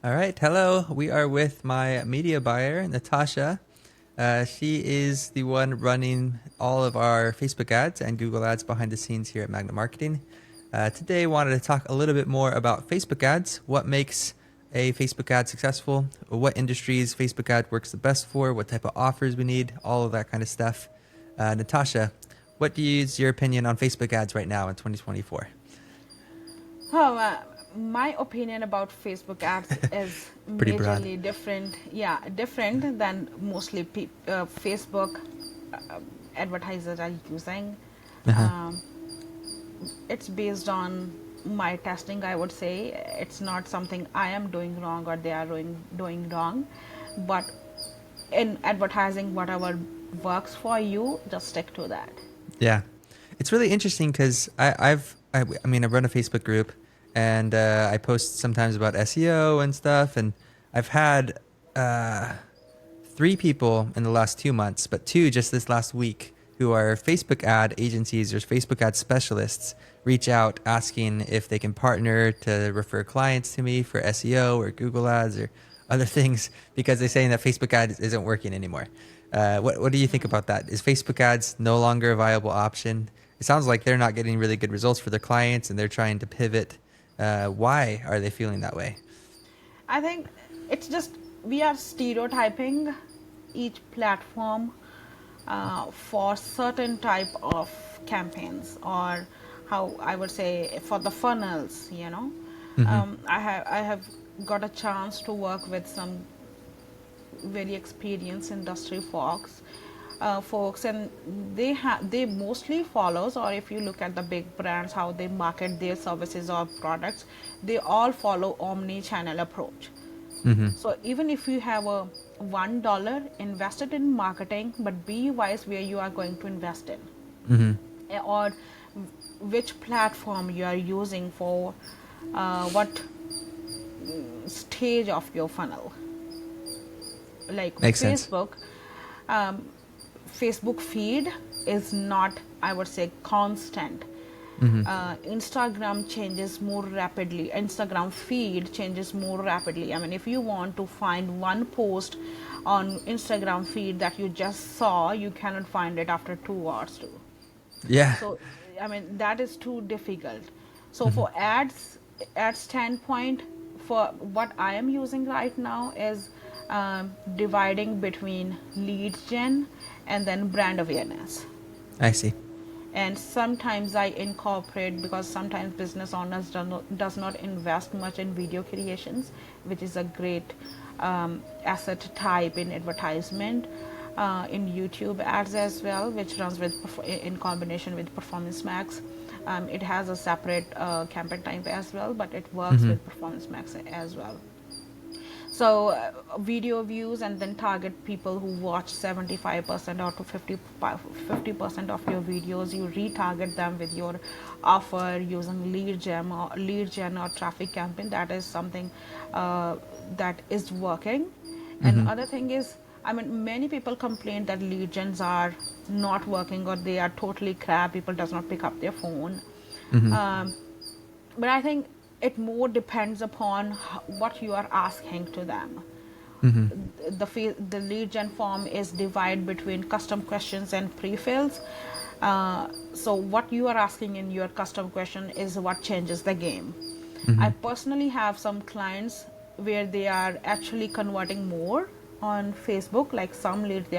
All right. Hello. We are with my media buyer, Natasha. She is the one running all of our Facebook ads and Google ads behind the scenes here at Magna Marketing. Today, I wanted to talk a little bit more about Facebook ads, what makes a Facebook ad successful, what industries Facebook ad works the best for, what type of offers we need, all of that kind of stuff. Natasha, what is your opinion on Facebook ads right now in 2024? Oh, my opinion about Facebook ads is Pretty broad. majorly different. Yeah, different than mostly Facebook uh, advertisers are using. Uh-huh. Um, it's based on my testing, I would say. It's not something I am doing wrong or they are doing wrong. But in advertising, whatever works for you, just stick to that. Yeah, it's really interesting because I mean I run a Facebook group and I post sometimes about SEO and stuff, and I've had uh, three people in the last 2 months, but two just this last week who are Facebook ad agencies or Facebook ad specialists reach out asking if they can partner to refer clients to me for SEO or Google ads or other things because they're saying that Facebook ads isn't working anymore. What do you think about that? Is Facebook ads no longer a viable option? It sounds like they're not getting really good results for their clients and they're trying to pivot. Why are they feeling that way? I think it's just we are stereotyping each platform for certain type of campaigns, or how I would say for the funnels. Mm-hmm. I have got a chance to work with some very experienced industry folks, and they mostly follows, or if you look at the big brands how they market their services or products, they all follow omni channel approach. Mm-hmm. So even if you have a $1 invested in marketing, but be wise where you are going to invest in, Mm-hmm. or which platform you are using for what stage of your funnel. Like Makes sense. um, Facebook feed is not, I would say, constant. Mm-hmm. Instagram changes more rapidly. Instagram feed changes more rapidly. I mean, if you want to find one post on Instagram feed that you just saw, you cannot find it after 2 hours too. Yeah. So I mean that is too difficult. So Mm-hmm. for ad standpoint, for what I am using right now is dividing between lead gen and then brand awareness. I see. And sometimes I incorporate, because sometimes business owners does not invest much in video creations, which is a great asset type in advertisement, in YouTube ads as well, which runs with in combination with Performance Max. It has a separate campaign type as well, but it works Mm-hmm. with Performance Max as well. So video views, and then target people who watch 75% or to 50% of your videos. You retarget them with your offer using lead gen or traffic campaign. That is something that is working. And Mm-hmm. other thing is, I mean, many people complain that lead gens are not working, or they are totally crap. People does not pick up their phone. Mm-hmm. um, but I think it more depends upon what you are asking to them. Mm-hmm. The lead gen form is divided between custom questions and pre-fills. So what you are asking in your custom question is what changes the game. I Mm-hmm. personally have some clients where they are actually converting more on Facebook. Like some leads, they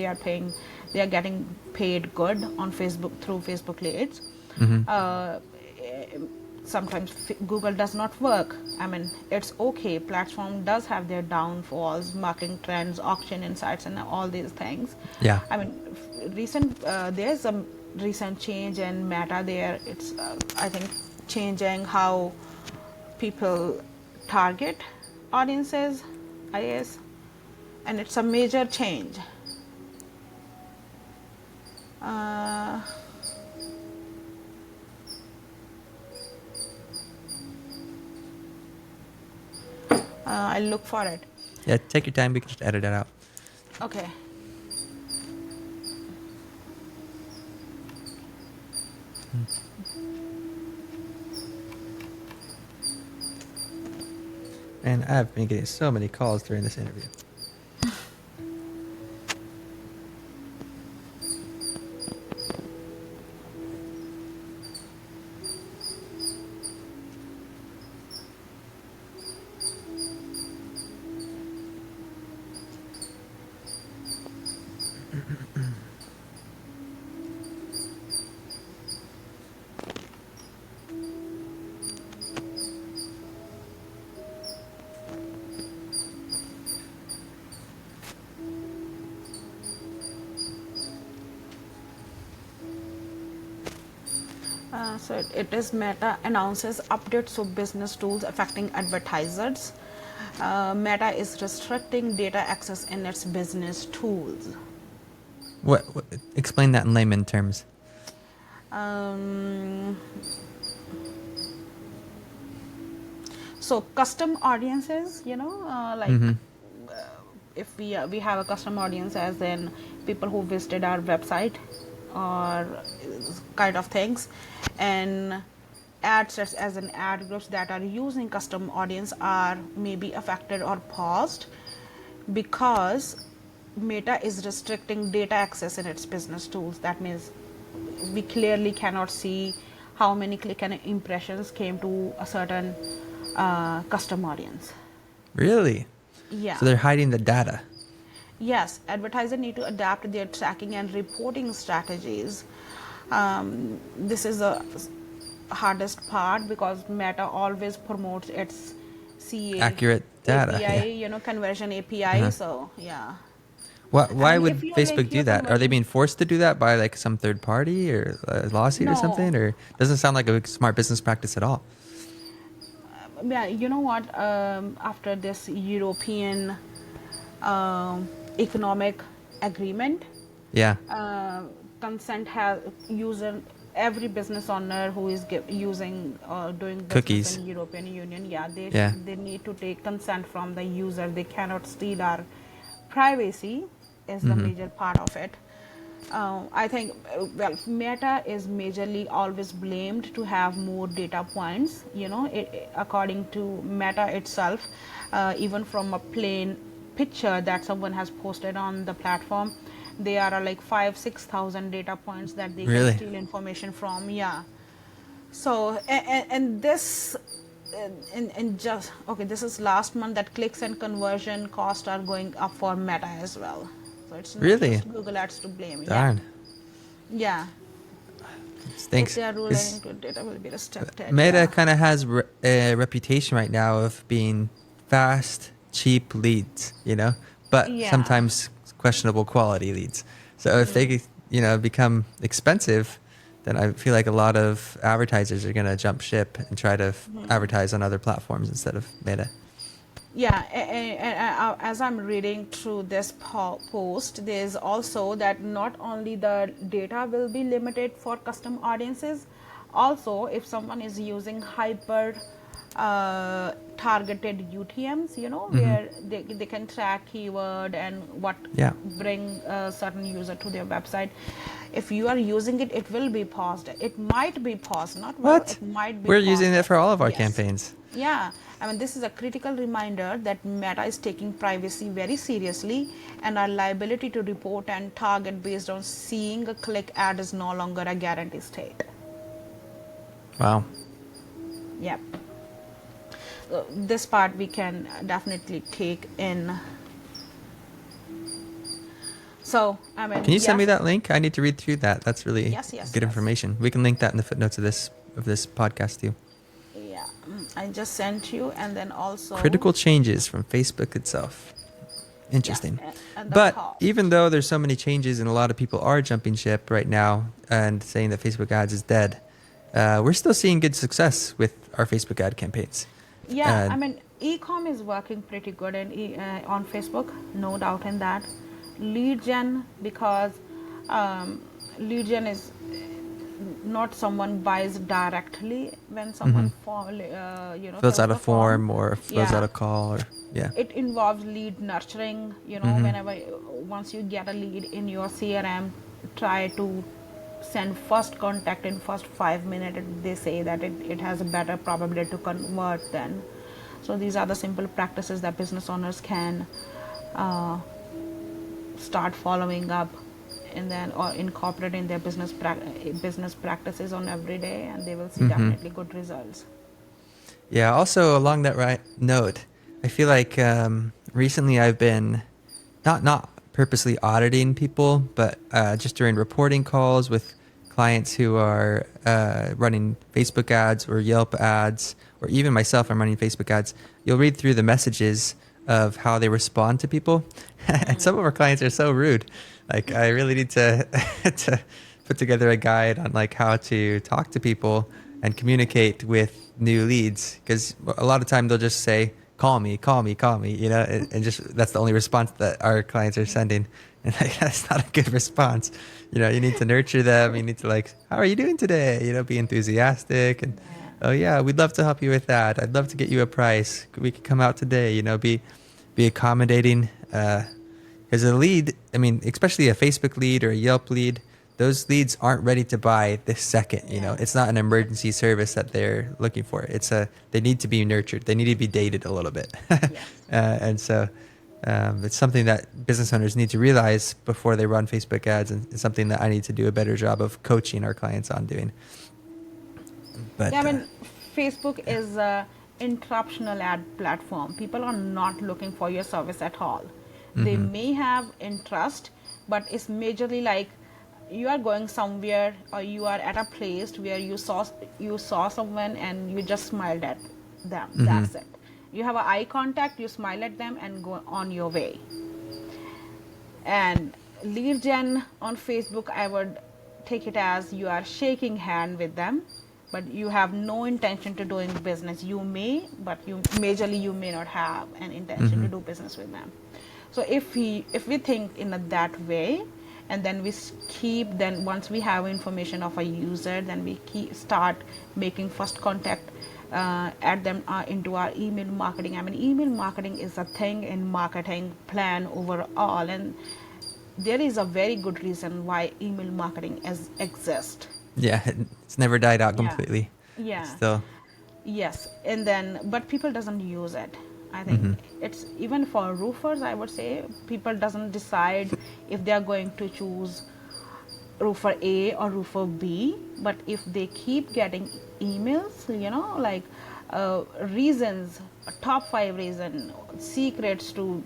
are paying, they are getting paid good on Facebook through Facebook leads. Mm-hmm. uh, Sometimes Google does not work. I mean, it's okay. Platform does have their downfalls, marketing trends, auction insights, and all these things. Yeah. I mean, there's a recent change in Meta there. It's I think changing how people target audiences, I guess, and it's a major change. Uh, I'll look for it. Yeah. Take your time. We can just edit it out. Okay. And I've been getting so many calls during this interview. So it is Meta announces updates of business tools affecting advertisers. Meta is restricting data access in its business tools. What? Explain that in layman terms. Um, so custom audiences, like Mm-hmm. if we have a custom audience, as in people who visited our website or kind of things, and ad sets as in ad groups that are using custom audience are maybe affected or paused because Meta is restricting data access in its business tools. That means we clearly cannot see how many click and impressions came to a certain custom audience. Really? Yeah. So they're hiding the data. Yes, advertisers need to adapt their tracking and reporting strategies. This is the hardest part because Meta always promotes its Accurate data. API, Yeah. conversion API. Uh-huh. So yeah, I Why mean, if would you Facebook link do your that? Are they conversion, being forced to do that by like some third party or a lawsuit or no, something? Or doesn't sound like a smart business practice at all. yeah, you know what? After this European economic agreement, Yeah. uh, consent has user every business owner who is using or doing business Cookies. in European Union, yeah, Yeah. they need to take consent from the user. They cannot steal our privacy is the Mm-hmm. major part of it. I think, well, Meta is majorly always blamed to have more data points. According to Meta itself, even from a plain picture that someone has posted on the platform, there are like 5-6 thousand data points that they can Really? steal information from. Yeah. So and this and just okay, this is last month that clicks and conversion cost are going up for Meta as well. So it's not Really? just Google Ads to blame. Yeah, Darn. yeah. If Stinks. they are ruling Is to data will be restricted. Meta Yeah, kind of has a reputation right now of being fast, cheap leads, but yeah. sometimes questionable quality leads. So if they, become expensive, then I feel like a lot of advertisers are going to jump ship and try to advertise on other platforms instead of Meta. Yeah, as I'm reading through this post, there's also that not only the data will be limited for custom audiences, also if someone is using hyper targeted UTMs, Hmm. where they can track keyword and what Yeah. bring a certain user to their website. If you are using it, it will be paused. It might be paused, not will, What? it might be We're using paused. it for all of our Yes. campaigns. Yeah, I mean, this is a critical reminder that Meta is taking privacy very seriously, and our liability to report and target based on seeing a click ad is no longer a guarantee state. Wow. Yep. This part we can definitely take in. So, I Can mean, you send me yes, that link? I need to read through that. That's really yes, yes, good yes. information. We can link that in the footnotes of this podcast too. Yeah, I just sent you, and then also, Critical changes from Facebook itself. yes, Interesting. and the But cost. even though there's so many changes and a lot of people are jumping ship right now and saying that Facebook ads is dead, we're still seeing good success with our Facebook ad campaigns. Yeah, Uh, I mean, e-com is working pretty good on Facebook, no doubt in that. Lead gen, because um, lead gen is not someone buys directly when someone fills fills out a the form. form or fills out Yeah, a call or yeah. it involves lead nurturing. Hmm. Whenever once you get a lead in your CRM, try to send first contact in first 5 minutes. They say that it has a better probability to convert then. So these are the simple practices that business owners can uh, start following up, and then or incorporate in their business practices on every day, and they will see Mm-hmm. definitely good results. Yeah. Also, along that right note, I feel like recently I've been not purposely auditing people, but just during reporting calls with clients who are running Facebook ads or Yelp ads, or even myself, I'm running Facebook ads. You'll read through the messages of how they respond to people, and some of our clients are so rude. Like I really need to to put together a guide on like how to talk to people and communicate with new leads, because a lot of time they'll just say call me, call me, call me, you know, and just that's the only response that our clients are sending, and like, that's not a good response. You know, you need to nurture them. You need to like, how are you doing today, you know, be enthusiastic, and Yeah. oh yeah, we'd love to help you with that, I'd love to get you a price, we could come out today, you know, be accommodating. Because a lead, I mean, especially a Facebook lead or a Yelp lead, those leads aren't ready to buy this second. You know, Yeah. it's not an emergency service that they're looking for. They need to be nurtured. They need to be dated a little bit. Yes. And so it's something that business owners need to realize before they run Facebook ads, and it's something that I need to do a better job of coaching our clients on doing. Yeah, I But mean, Facebook is a interruptional ad platform. People are not looking for your service at all. They mm-hmm, may have interest, but it's majorly like you are going somewhere or you are at a place where you saw someone and you just smiled at them. mm-hmm, That's it. You have a eye contact, you smile at them and go on your way. And lead gen on Facebook, I would take it as you are shaking hand with them, but you have no intention to doing business. You may, but you may not have an intention mm-hmm, to do business with them. So if we think in that way, and then then once we have information of a user, then we start making first contact, add them into our email marketing. I mean, email marketing is a thing in marketing plan overall, and there is a very good reason why email marketing exists. yeah, it's never died out Yeah. completely. It's Yeah. still. Yes, and then but people doesn't use it. I think Mm-hmm, it's even for roofers. I would say people doesn't decide if they are going to choose roofer A or roofer B, but if they keep getting emails, like reasons, top 5 reason, secrets to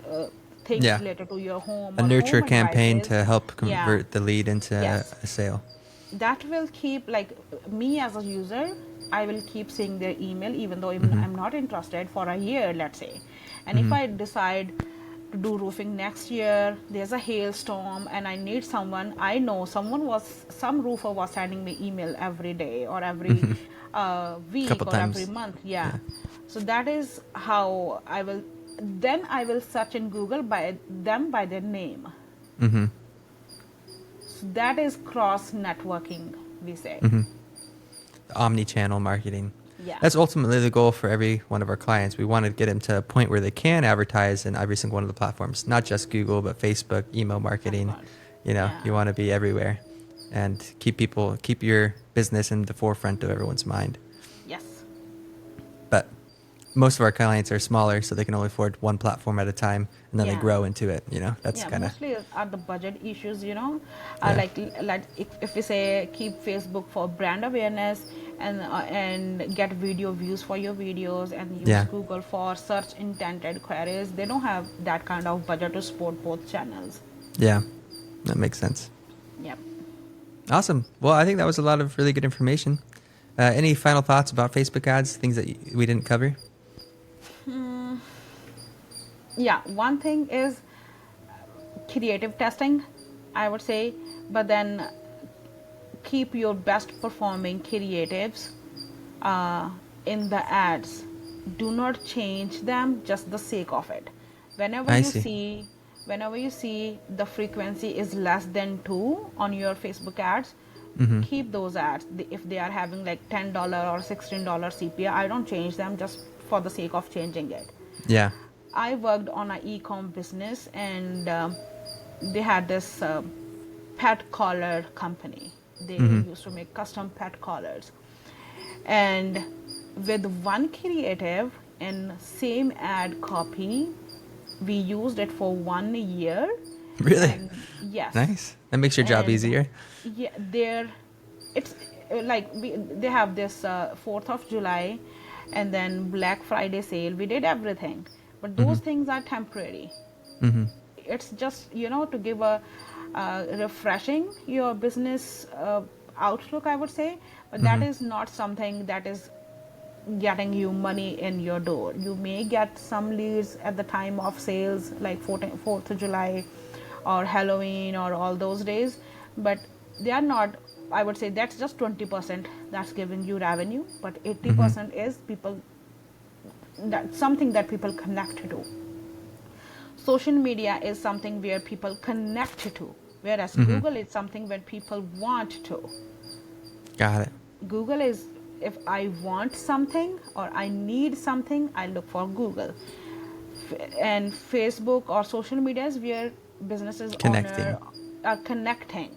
uh, things yeah, related to your home a or nurture home campaign advices. to help Yeah. convert the lead into Yes, a sale. that will keep, like, me as a user, I will keep seeing their email even though Mm-hmm, I'm not interested for a year, let's say. And if mm-hmm, I decide to do roofing next year, there's a hailstorm and I need someone, I know some roofer was sending me email every day or every mm-hmm. week Couple or every times. month. Yeah. Yeah. So that is how I will search in Google by their name. Mm-hmm, So that is cross networking, we say. mm-hmm. Omni-channel marketing. Yeah. That's ultimately the goal for every one of our clients. We want to get them to a point where they can advertise in every single one of the platforms, not just Google, but Facebook, email Of marketing. course. You know, Yeah. you want to be everywhere and keep your business in the forefront of everyone's mind. Yes. But most of our clients are smaller, so they can only afford one platform at a time, and then they Yeah. grow into it. You know, that's Yeah. kind of, Mostly are the budget issues. yeah, Like if we say keep Facebook for brand awareness and get video views for your videos and use yeah, Google for search intended queries, they don't have that kind of budget to support both channels. yeah. That makes sense. Yep. Awesome. Well, I think that was a lot of really good information. Any final thoughts about Facebook ads? Things that we didn't cover? Yeah. One thing is creative testing, I would say, but then keep your best performing creatives uh, in the ads. Do not change them just the sake of it. Whenever I you see. see, whenever you see the frequency is less than 2 on your Facebook ads, Mm-hmm. keep those ads. If they are having like $10 or $16 CPA, I don't change them just for the sake of changing it. Yeah. I worked on an e-com business, and they had this pet collar company. They Mm-hmm. used to make custom pet collars, and with one creative and same ad copy. We used it for 1 year, Really? and yes, Nice. That makes your job and easier. yeah, there, it's like they have this 4th of July, and then Black Friday sale. We did everything, but Mm-hmm. those things are temporary. Mm-hmm. It's just to give a refreshing your business outlook, I would say, but that Mm-hmm. is not something that is getting you money in your door. You may get some leads at the time of sales, like 4th of July or Halloween or all those days, but they are not. I would say that's just 20% that's giving you revenue, but Mm-hmm. 80% is people, that something that people connect to. Social media is something where people connect to, whereas Mm-hmm. Google is something where people want to. Got it. Google is, if I want something or I need something, I look for Google. And Facebook or social media is where businesses owner Connecting. are connecting.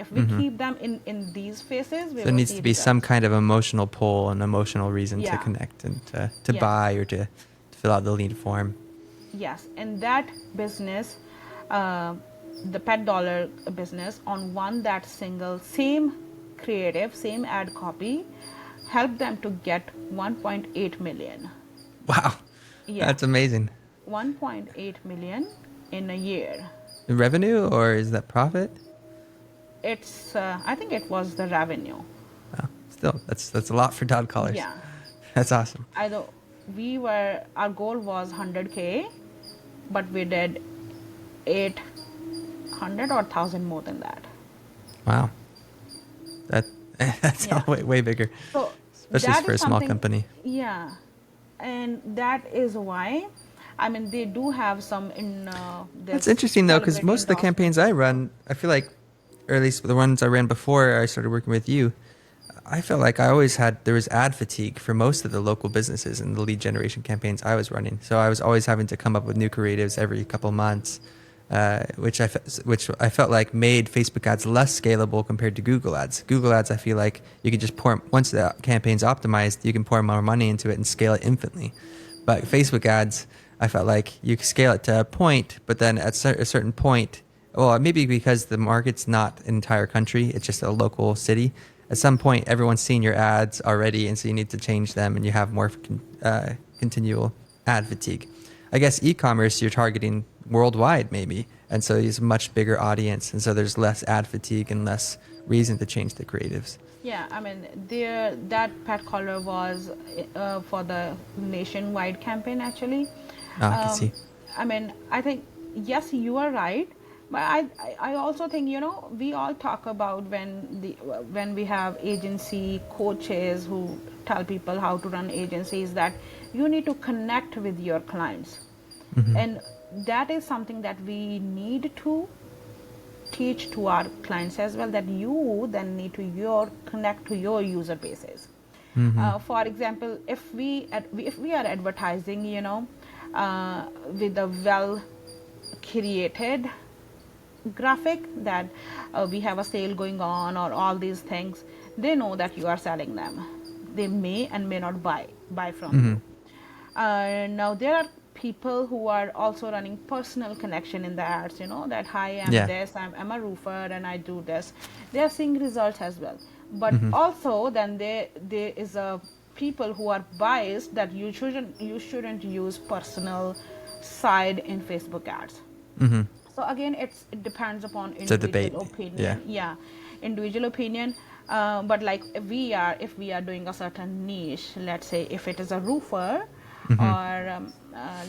If we Mm-hmm. keep them in these phases, we So it will needs see to be some results. kind of emotional pull and emotional reason to Yeah. connect and to Yes. buy or to fill out the lead form. Yes, in that business, uh, the pet dollar business, on one that single same creative, same ad copy, helped them to get 1.8 million. Wow. Yeah, That's amazing. 1.8 million in a year. Revenue or is that profit? It's I think it was the revenue. Oh, still, that's a lot for dog collars. Yeah, That's awesome. either our goal was 100K, but we did 800 or 1,000 more than that. Wow. That that's Yeah. way bigger, So especially that for is a small something, company. yeah, and that is why, I mean, they do have some in That's this interesting though, because celebrity most of the campaigns endorsements I also. run, I feel like, or at least the ones I ran before I started working with you, I felt like I always had there was ad fatigue for most of the local businesses and the lead generation campaigns I was running. So I was always having to come up with new creatives every couple months, which I felt like made Facebook ads less scalable compared to Google ads. Google ads, I feel like you can just pour once the campaign's optimized, you can pour more money into it and scale it infinitely. But Facebook ads, I felt like you can scale it to a point, but then at a certain point, well, maybe because the market's not an entire country, it's just a local city. At some point, everyone's seen your ads already, and so you need to change them, and you have more continual ad fatigue. I guess e-commerce you're targeting worldwide, maybe, and so it's a much bigger audience, and so there's less ad fatigue and less reason to change the creatives. Yeah, I mean, there that pet collar was for the nationwide campaign actually. I can see. I mean, I think yes, you are right, but I also think we all talk about when we have agency coaches who tell people how to run agencies, that you need to connect with your clients, Mm-hmm. and that is something that we need to teach to our clients as well, that you then need to connect to your user bases. Mm-hmm. For example, if we are advertising with a well created graphic, that we have a sale going on or all these things, they know that you are selling them. They may and may not buy from Mm-hmm. you. Now there are people who are also running personal connection in the ads, that hi, I'm Yeah. this, I'm a roofer and I do this. They are seeing results as well, but Mm-hmm. also then there is a people who are biased, that you shouldn't use personal side in Facebook ads. Mm-hmm. So again, it depends upon It's a debate. individual Yeah. opinion. Yeah, individual opinion. But like if we are doing a certain niche, let's say if it is a roofer, Mm-hmm. or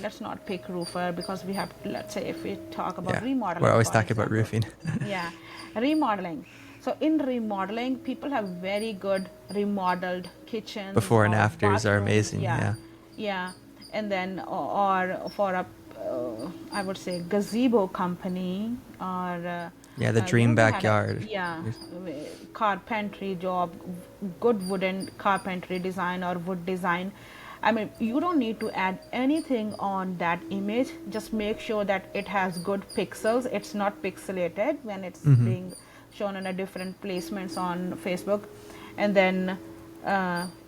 let's not pick roofer, because we have, let's say if we talk about Yeah. We're remodeling, always for talking about example. roofing. Yeah, remodeling. So in remodeling, people have very good remodeled kitchens Before and or afters are bathrooms. amazing. Yeah, Yeah. yeah, and then or for a I would say gazebo company, or Yeah. The dream they had a, backyard. yeah, carpentry job, good wooden carpentry design or wood design. I mean, you don't need to add anything on that image. Just make sure that it has good pixels. It's not pixelated when it's Mm-hmm. being shown in a different placements on Facebook, and then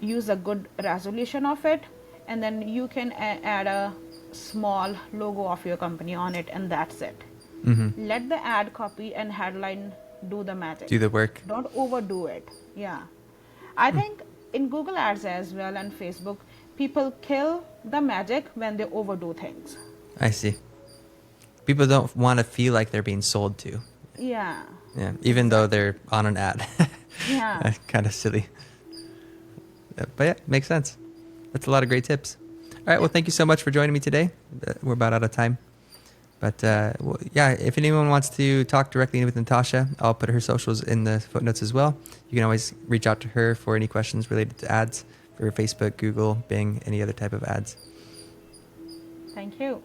use a good resolution of it, and then you can add a small logo of your company on it, and that's it. Let the ad copy and headline do the magic. Do the work. Don't overdo it. Yeah. I think in Google Ads as well and Facebook, people kill the magic when they overdo things. I see. People don't want to feel like they're being sold to. Yeah. Yeah, even though they're on an ad. Yeah. Kind of silly. Yeah, but yeah, makes sense. That's a lot of great tips. All right, well, thank you so much for joining me today. We're about out of time. But well, yeah, if anyone wants to talk directly with Natasha, I'll put her socials in the footnotes as well. You can always reach out to her for any questions related to ads for Facebook, Google, Bing, any other type of ads. Thank you.